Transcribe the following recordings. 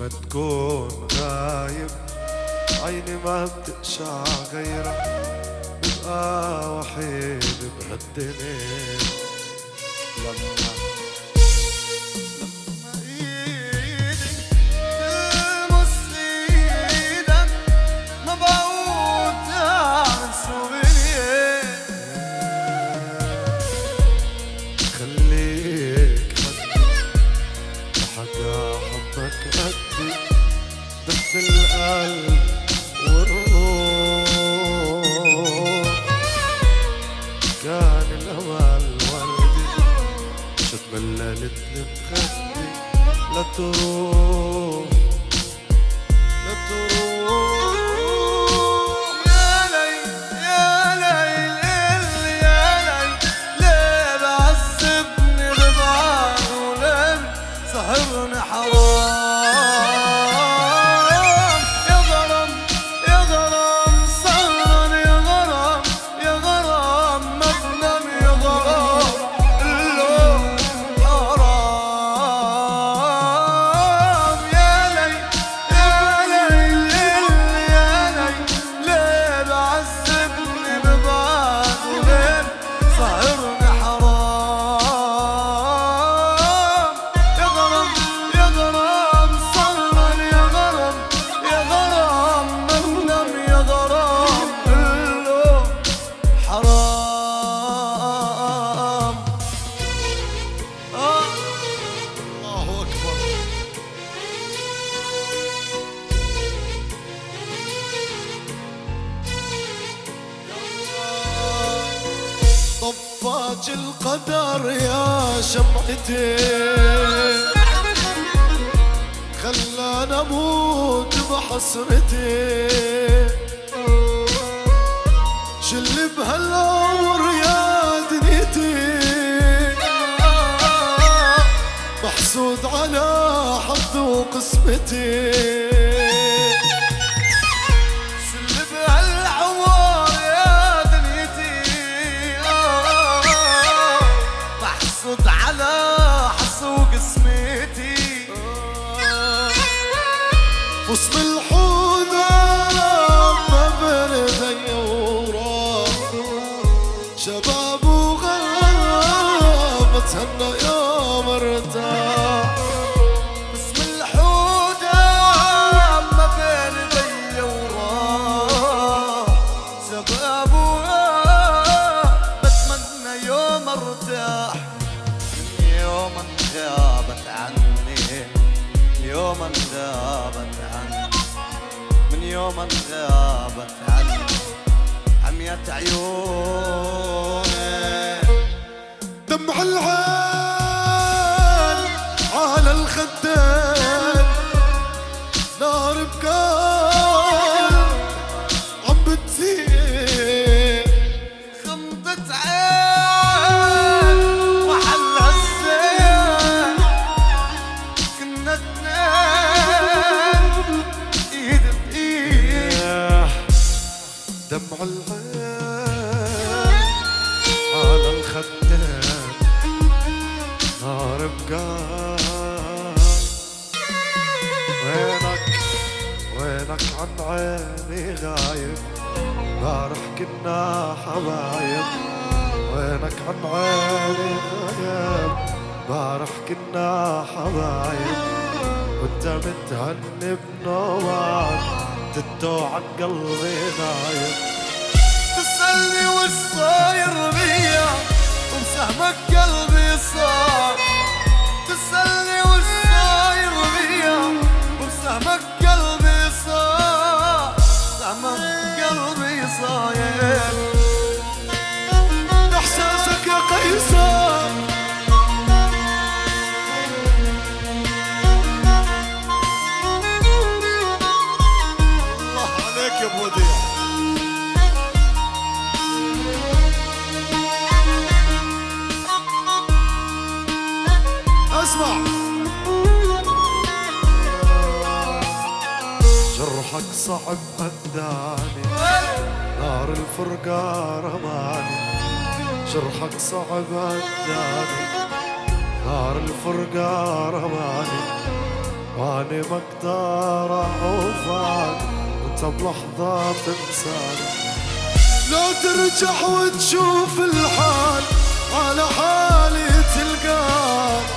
ما تكون غايب عيني ما بتقشع غيرك، ببقى وحيد بهالدنيا. لما ايدي تلمس ايدك ما بعود عن سوبريه. خليك حدي حدا حبك قدي، دف القلب والروح. كان الأمل وردي شو تبللتني بخدي، لا تروح لا تروح. يا ليل يا ليل يا ليل، ليه بعذبني ببعاد وليل سهرني حرام. طفاج القدر يا شمعتي، خلانا اموت بحسرتي. شل بهالعمر يا دنيتي، محسود على حظي وقسمتي. وصل الحوضة ما بين ديورة، شباب وغاب تهنى يوم ارتاح. وصل الحوضة ما بين ديورة، شباب وغاب بتمنى يوم ارتاح. يوما غابت عني، يوما غابت عني، من يوما غابت عني عمية عيوني. دمع العين على الخدين، نار بقال عم بتزيد. خمضة عين وحلها الزين، كنا اثنين ايد بايد. دمع العين على الخدين، نار بقال. وينك عن عيني غايب، بارح كنا حبايب. وينك عن عيني غايب، بارح كنا حبايب. وانت متهني بنوعك، تدو عن قلبي نايم. تسألني وش صاير بيا، وبسهمك قلبي صار. تسألني وش صاير بيا، وبسهمك قلبي صار. سهمك قلبي صاير، احساسك يا قيصر. الله عليك يا ابو وديع. اسمع، جرحك صعب هداني، نار الفرقة رماني. جرحك صعب هداني، نار الفرقة رماني. واني ما اقدر اعوف عنك وانت بلحظة تنساني. لو ترجع وتشوف الحال على حالي تلقاني،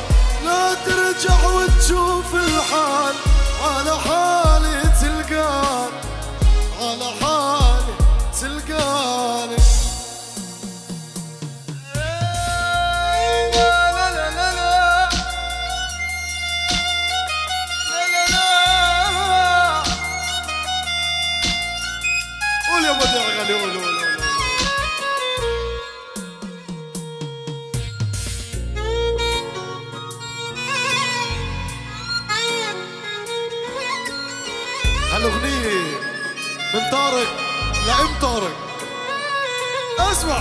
لا ترجع وتشوف الحال على حالي تلقاني، على حالي تلقاني. قول يا بديع غالي قول قول. هالأغنية من طارق لأم طارق. اسمع.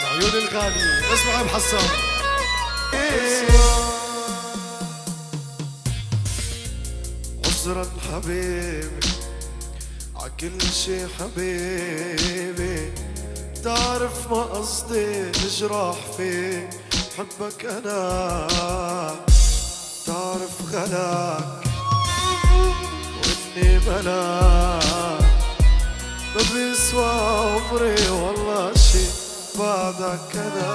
العيون الغالية. اسمع يا محسن. عذرا حبيبي عكل شي حبيبي، تعرف ما قصدي اجرح فيك، حبك انا تعرف غلاك واني بلاك، ما بيسوى عمري والله شي بعدك انا.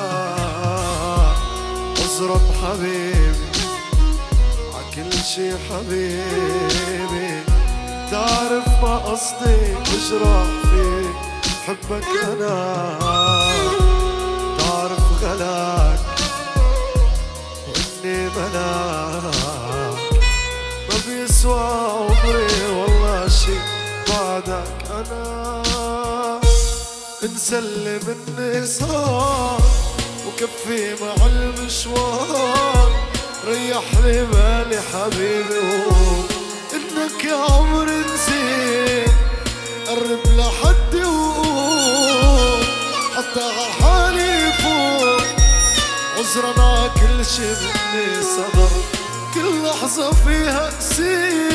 عذرا حبيبي عكل شي حبيبي، تعرف ما قصدي اجرح فيك، حبك انا تعرف غلاك واني بلاك، ما بيسوى عمري والله شي بعدك انا. انسى اللي مني صار وكفي مع المشوار، ريح لي بالي حبيبي انك يا عمري نسيت، قرب لحدي وقول حتى عالحالي فوق. عذرا ع كل شي مني صدر، كل لحظة فيها قسيت.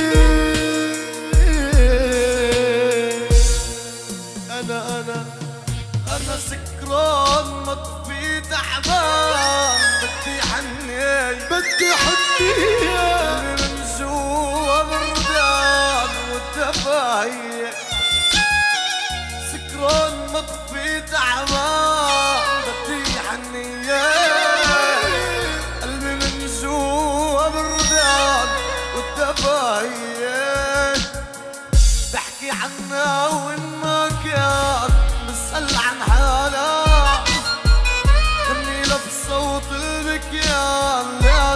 أنا سكران مطفي تعبان، بدي حنين بدي حنين من جوا بردان والدفاية. سكران مطفي تعبان بدي حنين، قلبي من جوا بردان والدفاية. بحكي عنها وين ما كان، بسأل عن حالها، غني لها بصوت البكيان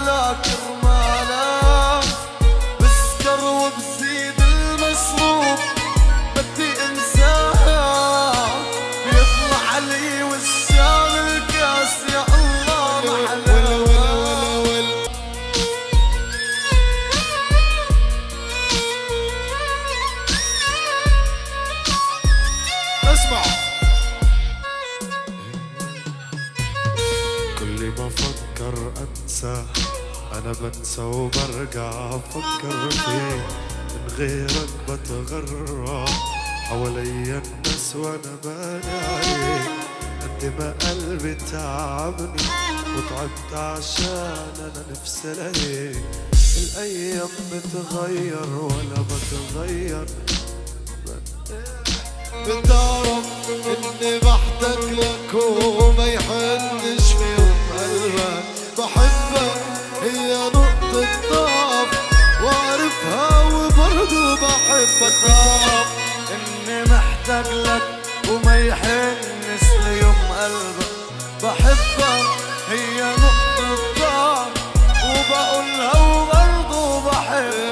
لا كرمالها. بسكر وبزيد المشروب بدي انساها، بيطلع لي وشام الكاس يا الله محلاها. اسمع. كل ما افكر انسى انا بنسى وبرجع افكر فيك، من غيرك بتغرب حواليا الناس وانا باني عليك. قد ما قلبي تعبني وتعبت عشان انا نفسي الاقيك، الايام بتغير ولا بتغير. بتعرف اني بحتاج لك وما يحنش في يوم قلبك، بحبك هي نقطة ضعف واعرفها وبرضه بحبك. تعرف اني محتاج لك وما يحنش ليوم قلبك، بحبك هي نقطة ضعف وبقولها وبرضه بحبك.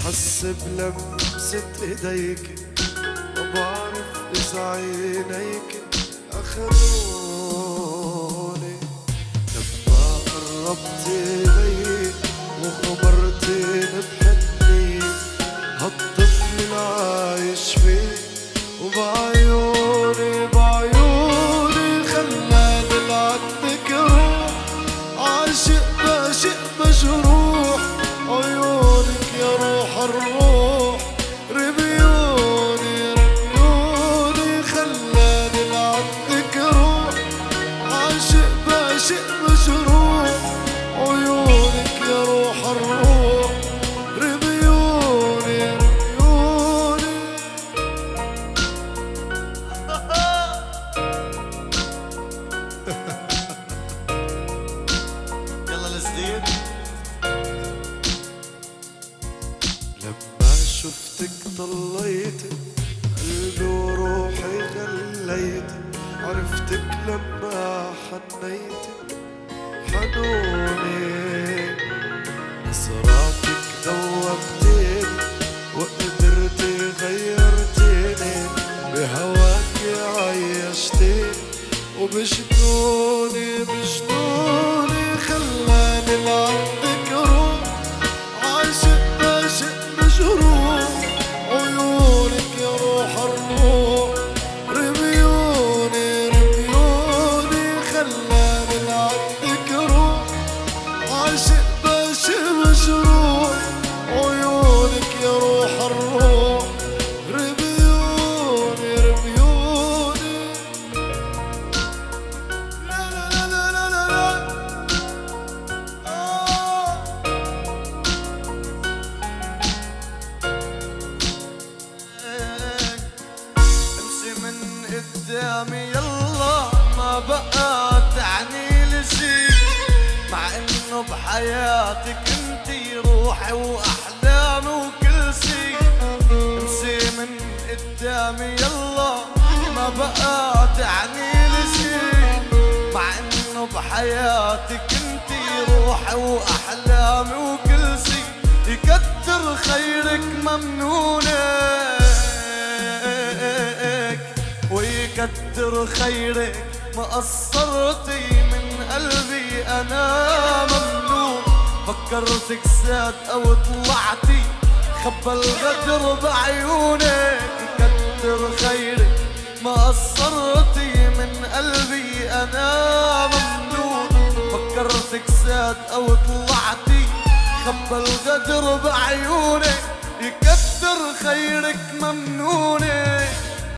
حس بلمسة ايديك، ما بعرف اذا عينيك اخذوه. قربتي لي وخبرتيني بحني هالطفل العايش فيه وبعيوني خلاني لعندك روح عاشق باشق مجروح عيونك يا روح الروح رميوني خلاني لعندك روح عاشق باشق مجروح عيونك يا روح الروح رميوني يلا الجديد. لما شفتك طليتي قلبي وروحي غليتي عرفتك لما حنيتي حنوني نظراتك دوبتيني وقدرتي غيرتيني بهواكي عيشتيني وبجنوني خلاني لعندك روح عاشق باشق مجروح عيونك يا روح الروح رميوني خلاني لعندك روح عاشق باشق مجروح عيونك يا روح الروح رميوني لا لا لا لا لا لا امشي من قدامي يلا ما بقى تعني لي شي مع انه بحياتك انتي روحي واحلامي وكل شي امشي من قدامي يلا ما بقى تعني لي شي مع انه بحياتك انتي روحي واحلامي وكل شي يكتر خيرك ممنونك ويكتر خيرك ما قصرتي من قلبي انا ممنون فكرتك زاد او طلعتي خبى الغدر بعيونك يكتر خيرك ما قصرتي من قلبي انا ممنون فكرتك زاد او طلعتي خبى الغدر بعيونك يكتر خيرك ممنونك